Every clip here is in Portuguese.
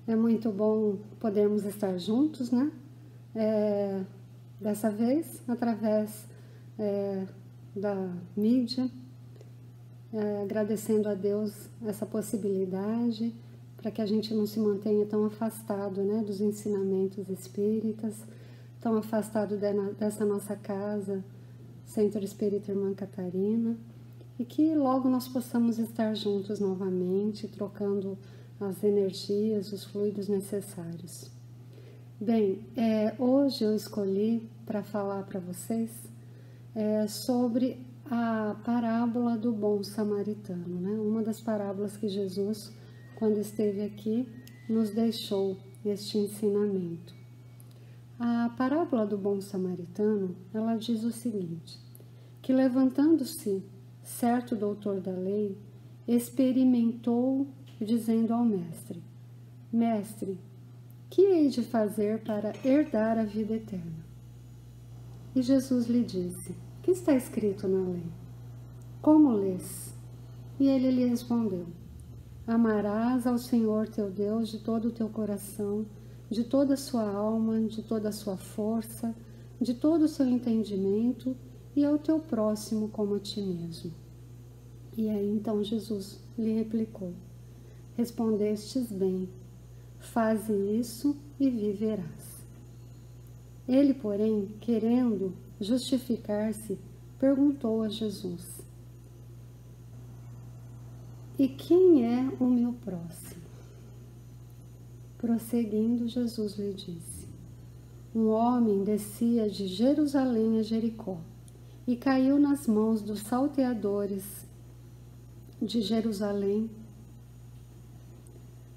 É muito bom podermos estar juntos, né? Dessa vez, através da mídia, agradecendo a Deus essa possibilidade para que a gente não se mantenha tão afastado, né, dos ensinamentos espíritas, tão afastado dessa nossa casa, Centro Espírita Irmã Catarina, e que logo nós possamos estar juntos novamente, trocando as energias, os fluidos necessários. Bem, hoje eu escolhi para falar para vocês sobre a parábola do bom samaritano, né? Uma das parábolas que Jesus, quando esteve aqui, nos deixou este ensinamento. A parábola do bom samaritano, ela diz o seguinte, que levantando-se certo doutor da lei, experimentou dizendo ao mestre, Mestre, que hei de fazer para herdar a vida eterna? E Jesus lhe disse, que está escrito na lei? Como lês? E ele lhe respondeu, amarás ao Senhor teu Deus de todo o teu coração, de toda a sua alma, de toda a sua força, de todo o seu entendimento e ao teu próximo como a ti mesmo. E aí então Jesus lhe replicou, respondestes bem, faze isso e viverás. Ele, porém, querendo justificar-se, perguntou a Jesus, e quem é o meu próximo? Prosseguindo, Jesus lhe disse, um homem descia de Jerusalém a Jericó e caiu nas mãos dos salteadores de Jerusalém,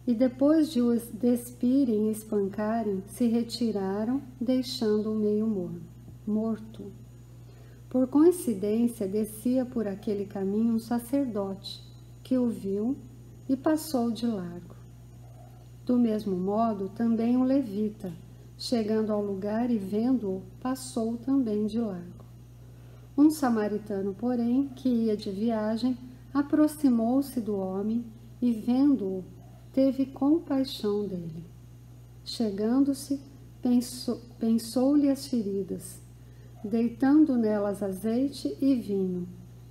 e depois de os despirem e espancarem, se retiraram, deixando-o meio morto. Por coincidência, descia por aquele caminho um sacerdote, que o viu e passou de largo. Do mesmo modo, também um levita, chegando ao lugar e vendo-o, passou também de largo. Um samaritano, porém, que ia de viagem, aproximou-se do homem e, vendo-o, teve compaixão dele. Chegando-se, pensou-lhe as feridas, deitando nelas azeite e vinho,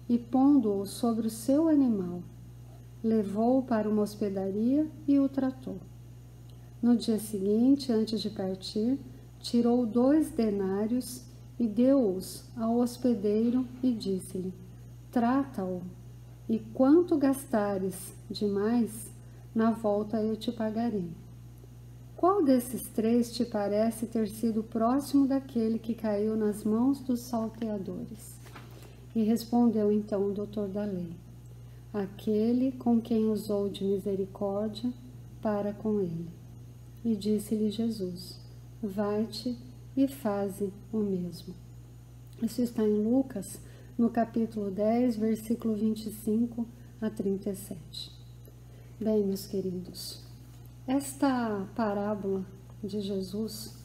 e pondo-o sobre o seu animal, levou-o para uma hospedaria e o tratou. No dia seguinte, antes de partir, tirou 2 denários e deu-os ao hospedeiro e disse-lhe, trata-o, e quanto gastares demais, na volta eu te pagarei. Qual desses 3 te parece ter sido próximo daquele que caiu nas mãos dos salteadores? E respondeu então o doutor da lei, aquele com quem usou de misericórdia para com ele. E disse-lhe Jesus, vai-te e faze o mesmo. Isso está em Lucas, no capítulo 10, versículo 25 a 37. Bem, meus queridos, esta parábola de Jesus,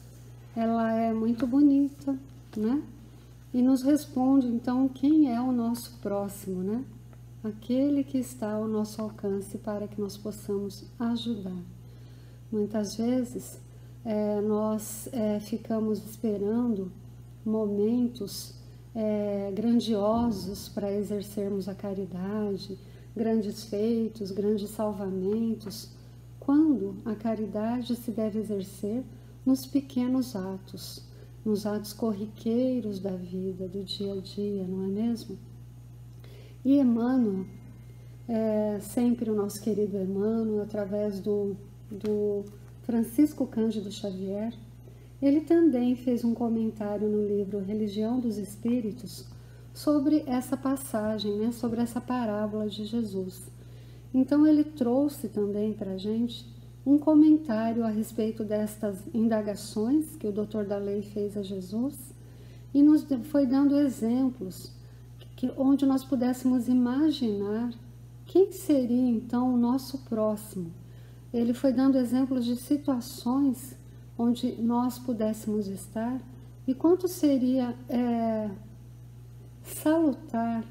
ela é muito bonita, né? E nos responde, então, quem é o nosso próximo, né? Aquele que está ao nosso alcance para que nós possamos ajudar. Muitas vezes, nós ficamos esperando momentos grandiosos para exercermos a caridade, grandes feitos, grandes salvamentos, quando a caridade se deve exercer nos pequenos atos, nos atos corriqueiros da vida, do dia a dia, não é mesmo? E Emmanuel, sempre o nosso querido Emmanuel, através do Francisco Cândido Xavier, ele também fez um comentário no livro Religião dos Espíritos sobre essa passagem, né, sobre essa parábola de Jesus. Então ele trouxe também para a gente um comentário a respeito destas indagações que o doutor da lei fez a Jesus e nos foi dando exemplos onde nós pudéssemos imaginar quem seria então o nosso próximo. Ele foi dando exemplos de situações onde nós pudéssemos estar e quanto seria salutar,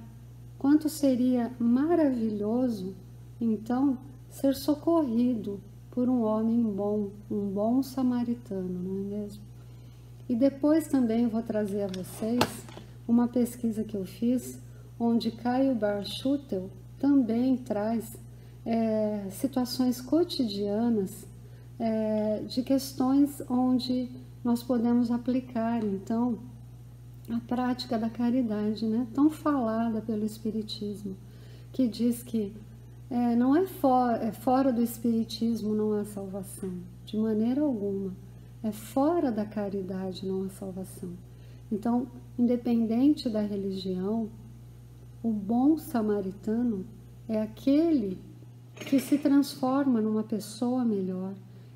quanto seria maravilhoso, então, ser socorrido por um homem bom, um bom samaritano, não é mesmo? E depois também eu vou trazer a vocês uma pesquisa que eu fiz, onde Caio Barchutel também traz situações cotidianas de questões onde nós podemos aplicar, então, a prática da caridade, né? Tão falada pelo Espiritismo, que diz que não fora do Espiritismo não há salvação, de maneira alguma. É fora da caridade não há salvação. Então, independente da religião, o bom samaritano é aquele que se transforma numa pessoa melhor,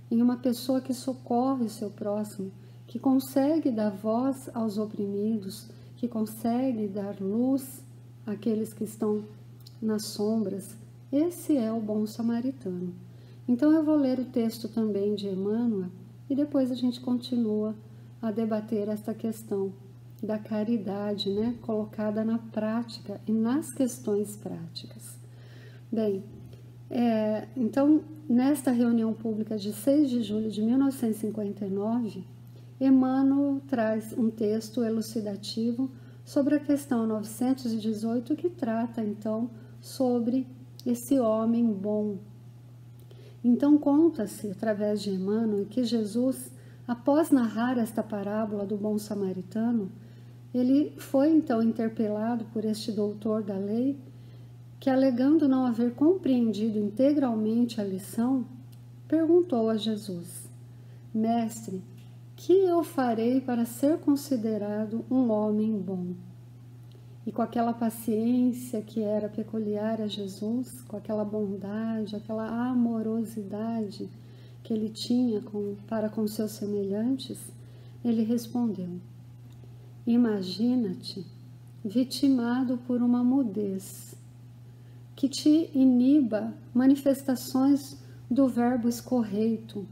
em uma pessoa que socorre o seu próximo, que consegue dar voz aos oprimidos, que consegue dar luz àqueles que estão nas sombras. Esse é o bom samaritano. Então eu vou ler o texto também de Emmanuel e depois a gente continua a debater essa questão da caridade, né, colocada na prática e nas questões práticas. Bem, então, nesta reunião pública de 6 de julho de 1959, Emmanuel traz um texto elucidativo sobre a questão 918, que trata, então, sobre esse homem bom. Então, conta-se, através de Emmanuel, que Jesus, após narrar esta parábola do bom samaritano, ele foi, então, interpelado por este doutor da lei, que, alegando não haver compreendido integralmente a lição, perguntou a Jesus: Mestre, que eu farei para ser considerado um homem bom? E com aquela paciência que era peculiar a Jesus, com aquela bondade, aquela amorosidade que ele tinha para com seus semelhantes, ele respondeu: Imagina-te vitimado por uma mudez que te iniba manifestações do verbo escorreito,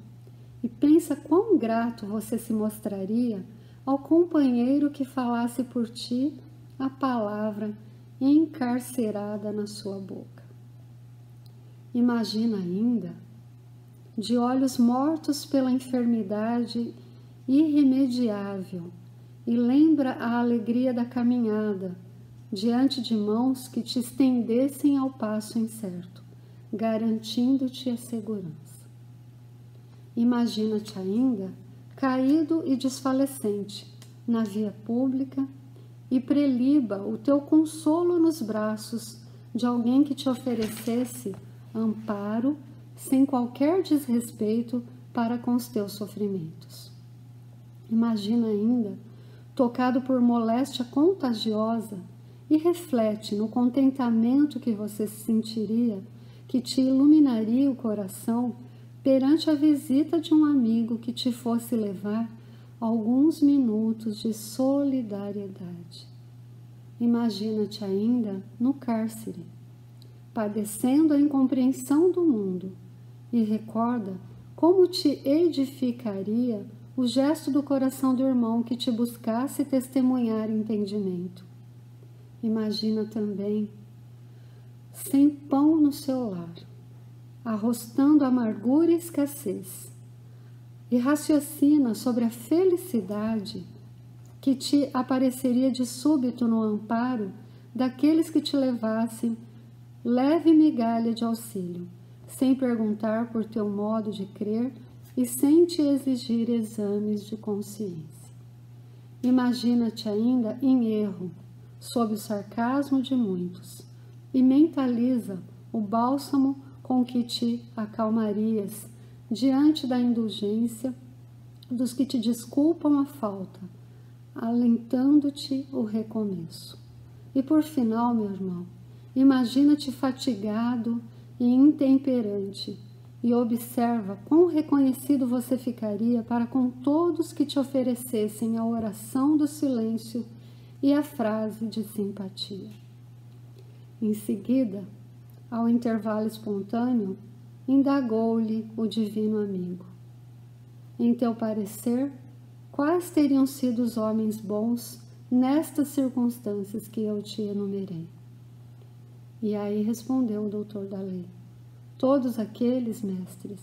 e pensa quão grato você se mostraria ao companheiro que falasse por ti a palavra encarcerada na sua boca. Imagina ainda, de olhos mortos pela enfermidade irremediável, e lembra a alegria da caminhada, diante de mãos que te estendessem ao passo incerto, garantindo-te a segurança. Imagina-te ainda, caído e desfalecente, na via pública, e preliba o teu consolo nos braços de alguém que te oferecesse amparo sem qualquer desrespeito para com os teus sofrimentos. Imagina ainda, tocado por moléstia contagiosa, e reflete no contentamento que você sentiria, que te iluminaria o coração perante a visita de um amigo que te fosse levar alguns minutos de solidariedade. Imagina-te ainda no cárcere, padecendo a incompreensão do mundo, e recorda como te edificaria o gesto do coração do irmão que te buscasse testemunhar entendimento. Imagina também, sem pão no seu lar, arrostando amargura e escassez, e raciocina sobre a felicidade que te apareceria de súbito no amparo daqueles que te levassem leve migalha de auxílio, sem perguntar por teu modo de crer e sem te exigir exames de consciência. Imagina-te ainda em erro, sob o sarcasmo de muitos, e mentaliza o bálsamo com que te acalmarias diante da indulgência dos que te desculpam a falta, alentando-te o recomeço. E por final, meu irmão, imagina-te fatigado e intemperante, e observa quão reconhecido você ficaria para com todos que te oferecessem a oração do silêncio e a frase de simpatia. Em seguida, ao intervalo espontâneo, indagou-lhe o divino amigo: em teu parecer, quais teriam sido os homens bons nestas circunstâncias que eu te enumerei? E aí respondeu o doutor da lei: todos aqueles, mestres,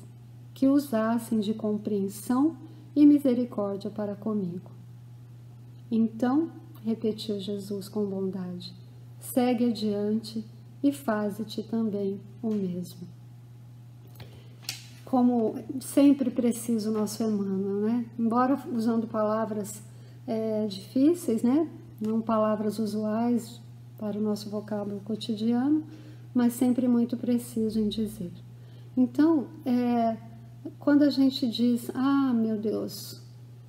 que usassem de compreensão e misericórdia para comigo. Então, repetiu Jesus com bondade, segue adiante e faze-te também o mesmo. Como sempre precisa o nosso Emmanuel, né? Embora usando palavras difíceis, né? Não palavras usuais para o nosso vocábulo cotidiano, mas sempre muito preciso em dizer. Então, quando a gente diz, meu Deus,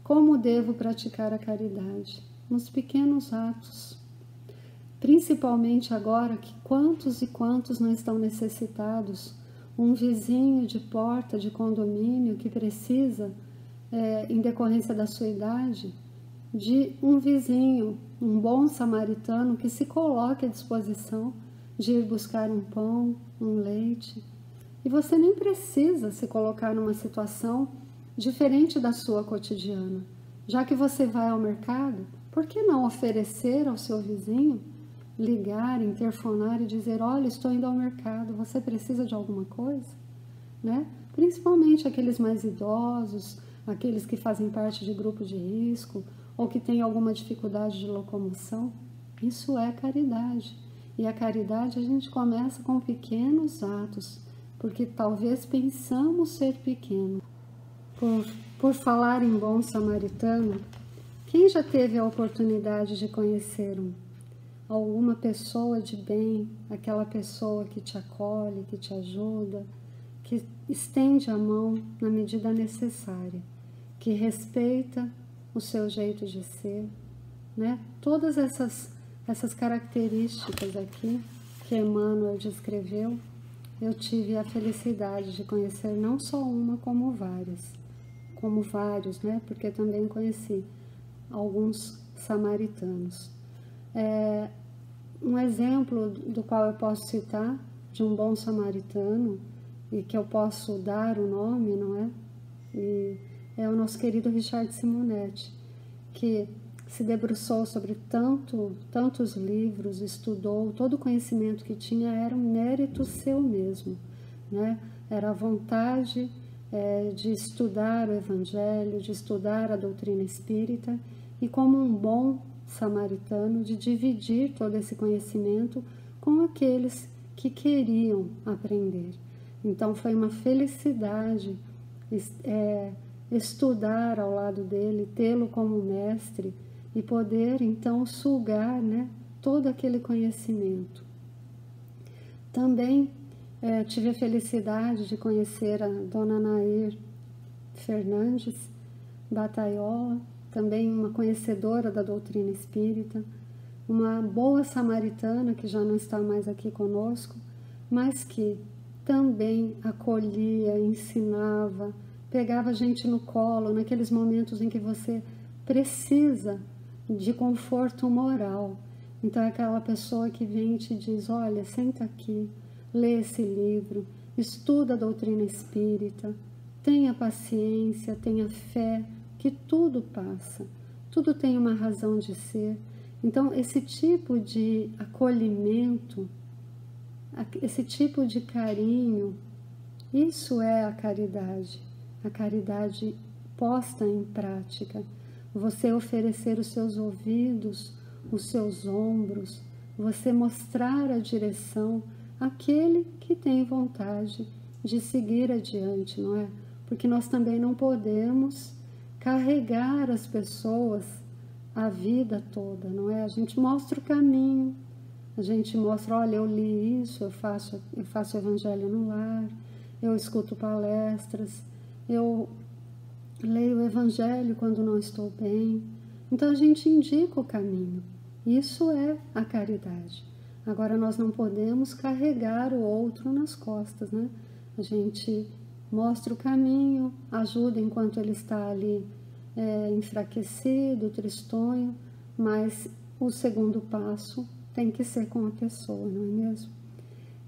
como devo praticar a caridade? Nos pequenos atos. Principalmente agora que quantos e quantos não estão necessitados, um vizinho de porta de condomínio que precisa, em decorrência da sua idade, de um vizinho, um bom samaritano que se coloque à disposição de ir buscar um pão, um leite. E você nem precisa se colocar numa situação diferente da sua cotidiana. Já que você vai ao mercado, por que não oferecer ao seu vizinho, ligar, interfonar e dizer, olha, estou indo ao mercado, você precisa de alguma coisa? Né? Principalmente aqueles mais idosos, aqueles que fazem parte de grupo de risco ou que têm alguma dificuldade de locomoção. Isso é caridade. E a caridade a gente começa com pequenos atos, porque talvez pensamos ser pequeno. Por falar em bom samaritano, quem já teve a oportunidade de conhecer alguma pessoa de bem, aquela pessoa que te acolhe, que te ajuda, que estende a mão na medida necessária, que respeita o seu jeito de ser, né? Todas essas características aqui que Emmanuel descreveu, eu tive a felicidade de conhecer não só uma, como vários, né? Porque também conheci alguns samaritanos. Um exemplo do qual eu posso citar, de um bom samaritano, e que eu posso dar o nome, não é? E é o nosso querido Richard Simonetti, que se debruçou sobre tantos livros, estudou, todo o conhecimento que tinha era um mérito seu mesmo, né? Era a vontade de estudar o Evangelho, de estudar a doutrina espírita e, como um bom samaritano, de dividir todo esse conhecimento com aqueles que queriam aprender. Então foi uma felicidade estudar ao lado dele, tê-lo como mestre e poder então sugar, né, todo aquele conhecimento. Também tive a felicidade de conhecer a Dona Nair Fernandes Bataiola, também uma conhecedora da doutrina espírita, uma boa samaritana que já não está mais aqui conosco, mas que também acolhia, ensinava, pegava a gente no colo naqueles momentos em que você precisa de conforto moral. Então é aquela pessoa que vem e te diz, olha, senta aqui, lê esse livro, estuda a doutrina espírita, tenha paciência, tenha fé, que tudo passa, tudo tem uma razão de ser. Então esse tipo de acolhimento, esse tipo de carinho, isso é a caridade posta em prática. Você oferecer os seus ouvidos, os seus ombros, você mostrar a direção àquele que tem vontade de seguir adiante, não é? Porque nós também não podemos carregar as pessoas a vida toda, não é? A gente mostra o caminho, a gente mostra, olha, eu li isso, eu faço o Evangelho no lar, eu escuto palestras, eu leio o Evangelho quando não estou bem. Então a gente indica o caminho. Isso é a caridade. Agora nós não podemos carregar o outro nas costas, né? A gente mostra o caminho, ajuda enquanto ele está ali enfraquecido, tristonho, mas o segundo passo tem que ser com a pessoa, não é mesmo?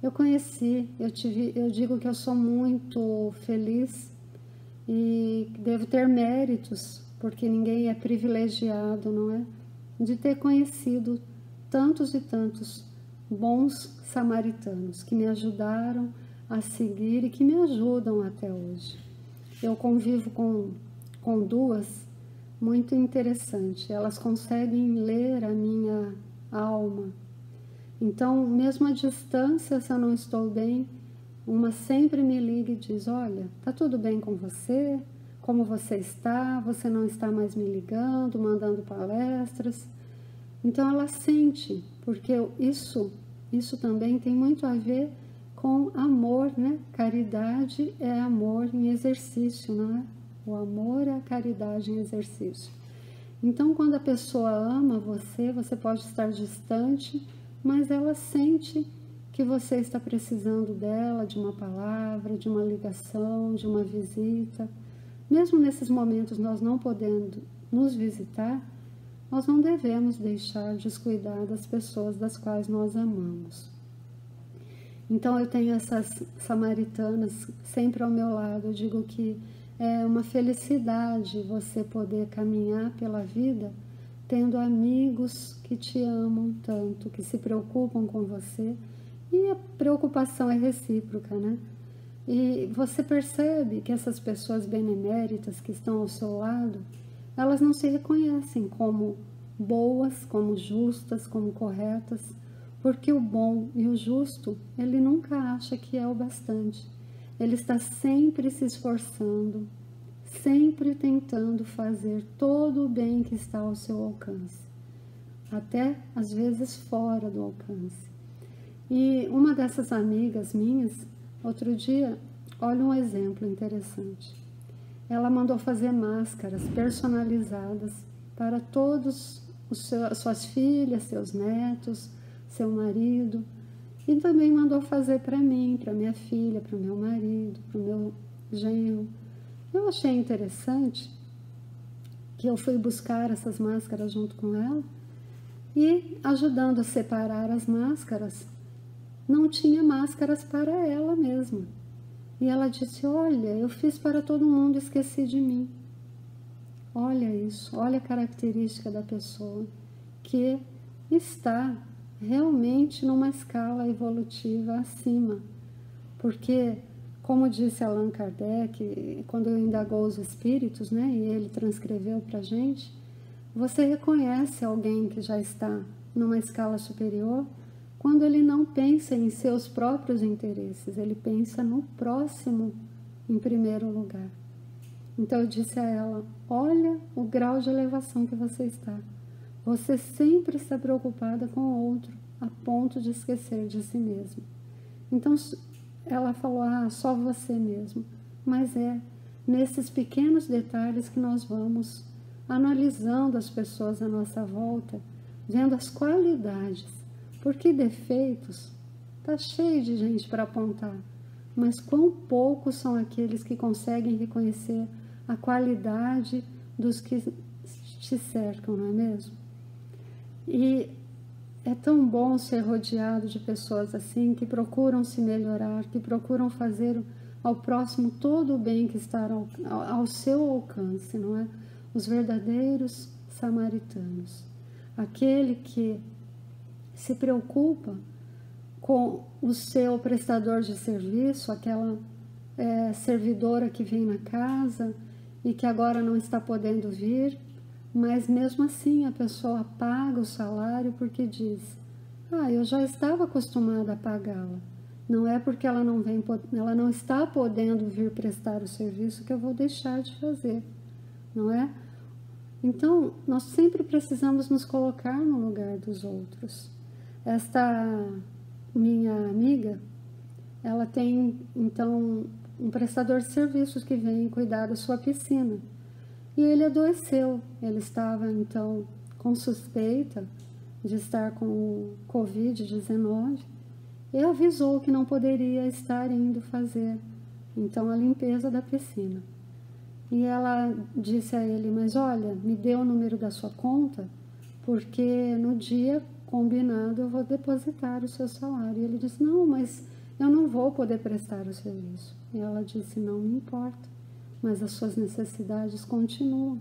Eu digo que eu sou muito feliz e devo ter méritos, porque ninguém é privilegiado, não é? De ter conhecido tantos e tantos bons samaritanos que me ajudaram a seguir e que me ajudam até hoje. eu convivo com duas muito interessante. Elas conseguem ler a minha alma. Então, mesmo à distância, se eu não estou bem, uma sempre me liga e diz: olha, tá tudo bem com você? Como você está? Você não está mais me ligando, mandando palestras? Então ela sente, porque isso também tem muito a ver com amor, né? Caridade é amor em exercício, não é? O amor é a caridade em exercício. Então, quando a pessoa ama você, você pode estar distante, mas ela sente que você está precisando dela, de uma palavra, de uma ligação, de uma visita. Mesmo nesses momentos nós não podendo nos visitar, nós não devemos deixar descuidar das pessoas das quais nós amamos. Então eu tenho essas samaritanas sempre ao meu lado. Eu digo que é uma felicidade você poder caminhar pela vida tendo amigos que te amam tanto, que se preocupam com você, e a preocupação é recíproca, né? E você percebe que essas pessoas beneméritas que estão ao seu lado, elas não se reconhecem como boas, como justas, como corretas, porque o bom e o justo, ele nunca acha que é o bastante. Ele está sempre se esforçando, sempre tentando fazer todo o bem que está ao seu alcance, até às vezes fora do alcance. E uma dessas amigas minhas, outro dia, olha um exemplo interessante. Ela mandou fazer máscaras personalizadas para todos suas filhas, seus netos, seu marido, e também mandou fazer para mim, para minha filha, para o meu marido, para o meu genro. Eu achei interessante que eu fui buscar essas máscaras junto com ela e, ajudando a separar as máscaras, não tinha máscaras para ela mesma. E ela disse: olha, eu fiz para todo mundo, esqueci de mim. Olha isso, olha a característica da pessoa que está realmente numa escala evolutiva acima. Porque, como disse Allan Kardec, quando indagou os espíritos, né, e ele transcreveu para a gente, você reconhece alguém que já está numa escala superior quando ele não pensa em seus próprios interesses, ele pensa no próximo em primeiro lugar. Então eu disse a ela: olha o grau de elevação que você está. Você sempre está preocupada com o outro, a ponto de esquecer de si mesmo. Então ela falou: ah, só você mesmo. Mas é nesses pequenos detalhes que nós vamos analisando as pessoas à nossa volta, vendo as qualidades. Porque defeitos, está cheio de gente para apontar, mas quão poucos são aqueles que conseguem reconhecer a qualidade dos que te cercam, não é mesmo? E é tão bom ser rodeado de pessoas assim, que procuram se melhorar, que procuram fazer ao próximo todo o bem que está ao seu alcance, não é? Os verdadeiros samaritanos. Aquele que se preocupa com o seu prestador de serviço, aquela servidora que vem na casa e que agora não está podendo vir, mas mesmo assim a pessoa paga o salário porque diz: ah, eu já estava acostumada a pagá-la. Não é porque ela não está podendo vir prestar o serviço que eu vou deixar de fazer, não é? Então, nós sempre precisamos nos colocar no lugar dos outros. Esta minha amiga, ela tem, então, um prestador de serviços que vem cuidar da sua piscina. E ele adoeceu. Ele estava, então, com suspeita de estar com o Covid-19 e avisou que não poderia estar indo fazer, então, a limpeza da piscina. E ela disse a ele: mas olha, me dê o número da sua conta, porque no dia combinado eu vou depositar o seu salário. E ele disse: não, mas eu não vou poder prestar o serviço. E ela disse: não me importa, mas as suas necessidades continuam.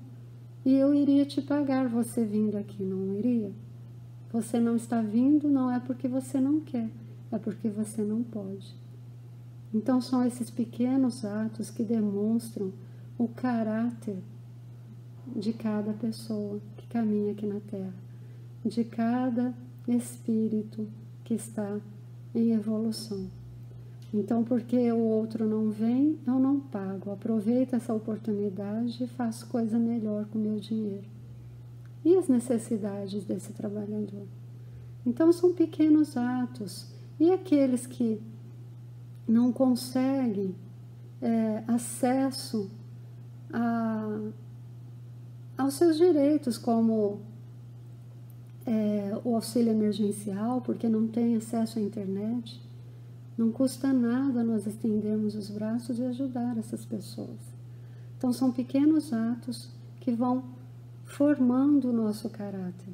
E eu iria te pagar você vindo aqui, não iria? Você não está vindo não é porque você não quer, é porque você não pode. Então são esses pequenos atos que demonstram o caráter de cada pessoa que caminha aqui na Terra, de cada espírito que está em evolução. Então, porque o outro não vem, eu não pago. Aproveito essa oportunidade e faço coisa melhor com o meu dinheiro. E as necessidades desse trabalhador? Então, são pequenos atos. E aqueles que não conseguem acesso aos seus direitos, como o auxílio emergencial, porque não tem acesso à internet, não custa nada nós estendermos os braços e ajudar essas pessoas. Então, são pequenos atos que vão formando o nosso caráter.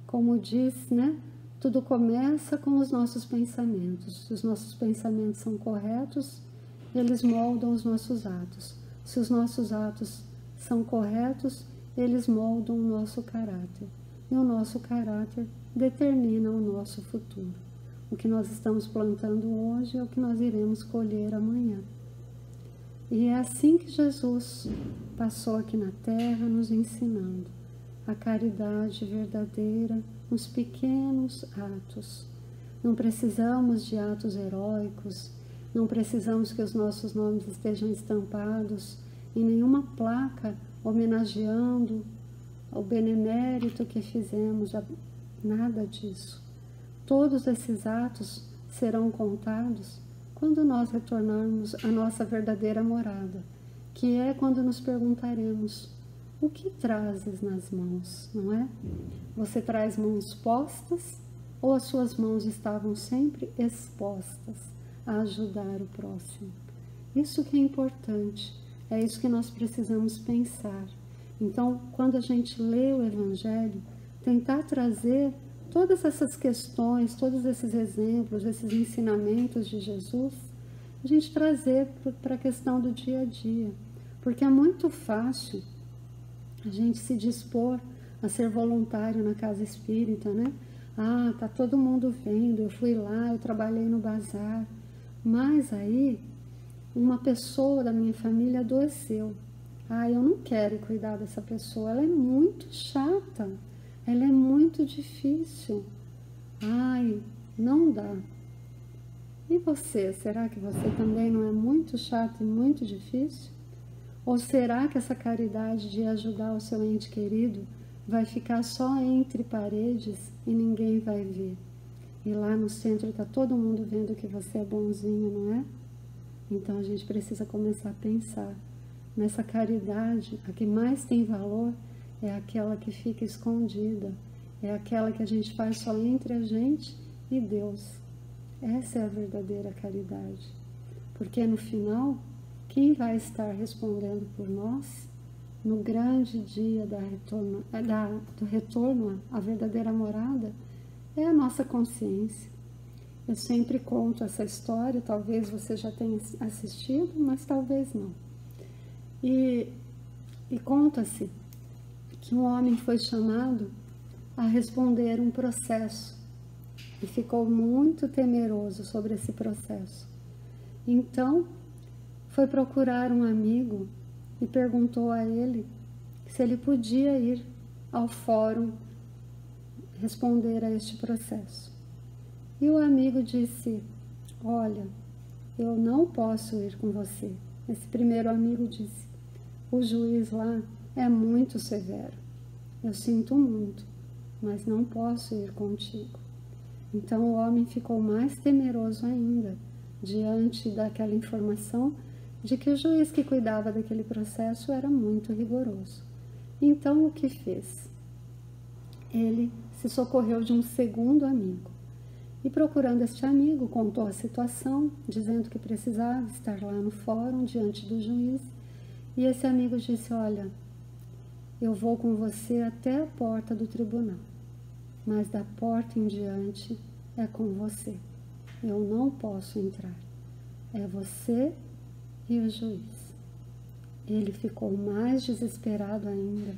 Como diz, né? Tudo começa com os nossos pensamentos. Se os nossos pensamentos são corretos, eles moldam os nossos atos. Se os nossos atos são corretos, eles moldam o nosso caráter. E o nosso caráter determina o nosso futuro. O que nós estamos plantando hoje é o que nós iremos colher amanhã. E é assim que Jesus passou aqui na Terra, nos ensinando a caridade verdadeira nos pequenos atos. Não precisamos de atos heróicos, não precisamos que os nossos nomes estejam estampados em nenhuma placa homenageando o benemérito que fizemos, nada disso. Todos esses atos serão contados quando nós retornarmos à nossa verdadeira morada, que é quando nos perguntaremos: o que trazes nas mãos, não é? Você traz mãos postas ou as suas mãos estavam sempre expostas a ajudar o próximo? Isso que é importante, é isso que nós precisamos pensar. Então, quando a gente lê o Evangelho, tentar trazer todas essas questões, todos esses exemplos, esses ensinamentos de Jesus, a gente trazer para a questão do dia a dia. Porque é muito fácil a gente se dispor a ser voluntário na casa espírita, né? Ah, tá todo mundo vendo, eu fui lá, eu trabalhei no bazar. Mas aí, uma pessoa da minha família adoeceu. Ah, eu não quero cuidar dessa pessoa, ela é muito chata, ela é muito difícil. Ai, não dá. E você, será que você também não é muito chato e muito difícil? Ou será que essa caridade de ajudar o seu ente querido vai ficar só entre paredes e ninguém vai ver? E lá no centro está todo mundo vendo que você é bonzinho, não é? Então a gente precisa começar a pensar nessa caridade. A que mais tem valor é aquela que fica escondida, é aquela que a gente faz só entre a gente e Deus. Essa é a verdadeira caridade. Porque no final, quem vai estar respondendo por nós no grande dia do retorno à verdadeira morada é a nossa consciência. Eu sempre conto essa história, talvez você já tenha assistido, mas talvez não. E conta-se que um homem foi chamado a responder um processo e ficou muito temeroso sobre esse processo. Então, foi procurar um amigo e perguntou a ele se ele podia ir ao fórum responder a este processo. E o amigo disse: olha, eu não posso ir com você. Esse primeiro amigo disse: o juiz lá é muito severo. Eu sinto muito, mas não posso ir contigo. Então o homem ficou mais temeroso ainda, diante daquela informação de que o juiz que cuidava daquele processo era muito rigoroso. Então o que fez? Ele se socorreu de um segundo amigo. E procurando este amigo, contou a situação, dizendo que precisava estar lá no fórum, diante do juiz. E esse amigo disse: olha, eu vou com você até a porta do tribunal, mas da porta em diante é com você. Eu não posso entrar. É você e o juiz. Ele ficou mais desesperado ainda.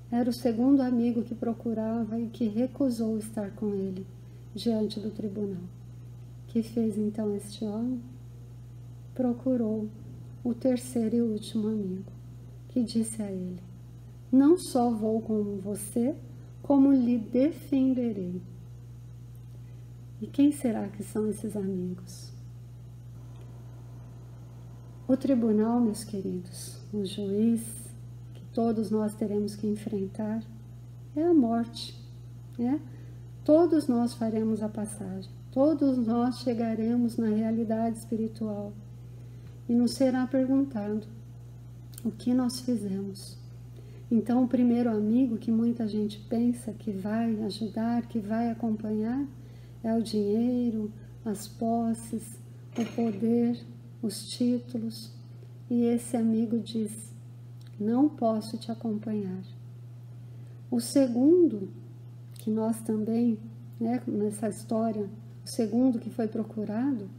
Era o segundo amigo que procurava e que recusou estar com ele diante do tribunal. Que fez então este homem? procurou o terceiro e último amigo, que disse a ele: não só vou com você, como lhe defenderei. E quem será que são esses amigos? O tribunal, meus queridos, o juiz que todos nós teremos que enfrentar é a morte, né? Todos nós faremos a passagem, todos nós chegaremos na realidade espiritual e nos será perguntado o que nós fizemos. Então, o primeiro amigo que muita gente pensa que vai ajudar, que vai acompanhar, é o dinheiro, as posses, o poder, os títulos. E esse amigo diz: não posso te acompanhar. O segundo, que nós também, né, nessa história, o segundo que foi procurado,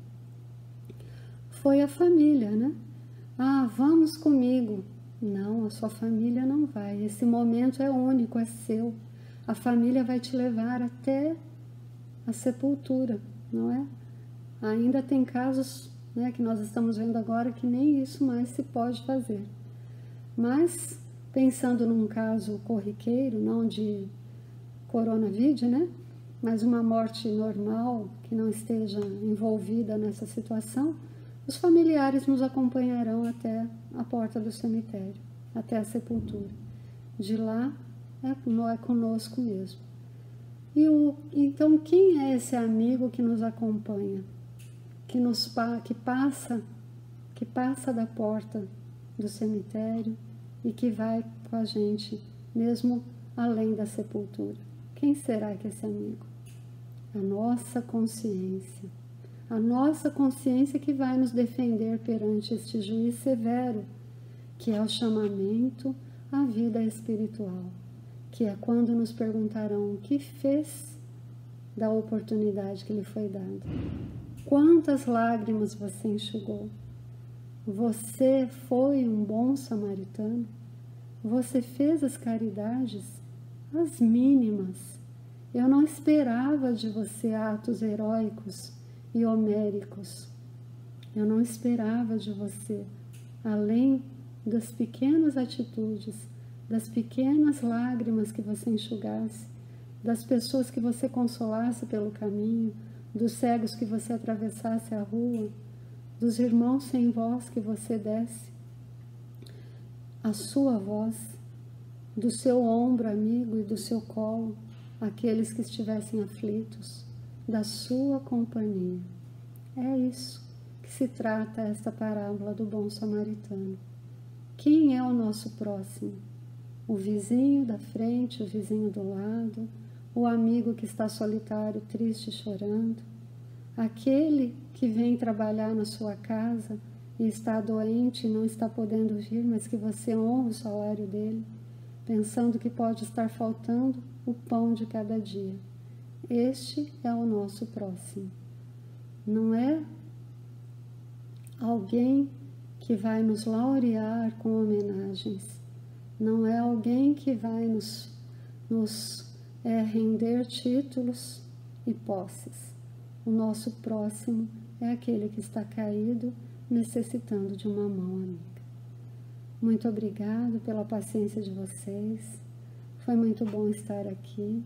foi a família, né? Ah, vamos comigo. Não, a sua família não vai. Esse momento é único, é seu. A família vai te levar até a sepultura, não é? Ainda tem casos, né, que nós estamos vendo agora que nem isso mais se pode fazer. Mas, pensando num caso corriqueiro, não de coronavírus, né? Mas uma morte normal, que não esteja envolvida nessa situação, os familiares nos acompanharão até a porta do cemitério, até a sepultura. De lá é conosco mesmo. Então, quem é esse amigo que nos acompanha, que passa da porta do cemitério e que vai com a gente, mesmo além da sepultura? Quem será que é esse amigo? A nossa consciência. A nossa consciência que vai nos defender perante este juiz severo, que é o chamamento à vida espiritual, que é quando nos perguntarão o que fez da oportunidade que lhe foi dada. Quantas lágrimas você enxugou? Você foi um bom samaritano? Você fez as caridades? As mínimas. Eu não esperava de você atos heróicos e homéricos. Eu não esperava de você, além das pequenas atitudes, das pequenas lágrimas que você enxugasse, das pessoas que você consolasse pelo caminho, dos cegos que você atravessasse a rua, dos irmãos sem voz que você desse a sua voz, do seu ombro amigo e do seu colo, aqueles que estivessem aflitos, da sua companhia. É isso que se trata esta parábola do bom samaritano. Quem é o nosso próximo? O vizinho da frente, o vizinho do lado, o amigo que está solitário, triste, chorando, aquele que vem trabalhar na sua casa e está doente e não está podendo vir, mas que você honra o salário dele, pensando que pode estar faltando o pão de cada dia. Este é o nosso próximo. Não é alguém que vai nos laurear com homenagens. Não é alguém que vai nos render títulos e posses. O nosso próximo é aquele que está caído, necessitando de uma mão amiga. Muito obrigado pela paciência de vocês. Foi muito bom estar aqui.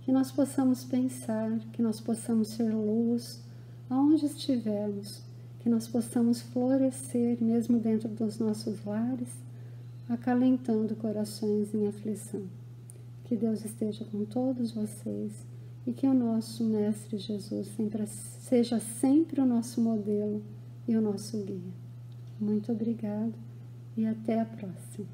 Que nós possamos pensar, que nós possamos ser luz aonde estivermos, que nós possamos florescer mesmo dentro dos nossos lares, acalentando corações em aflição. Que Deus esteja com todos vocês e que o nosso Mestre Jesus seja sempre o nosso modelo e o nosso guia. Muito obrigado e até a próxima.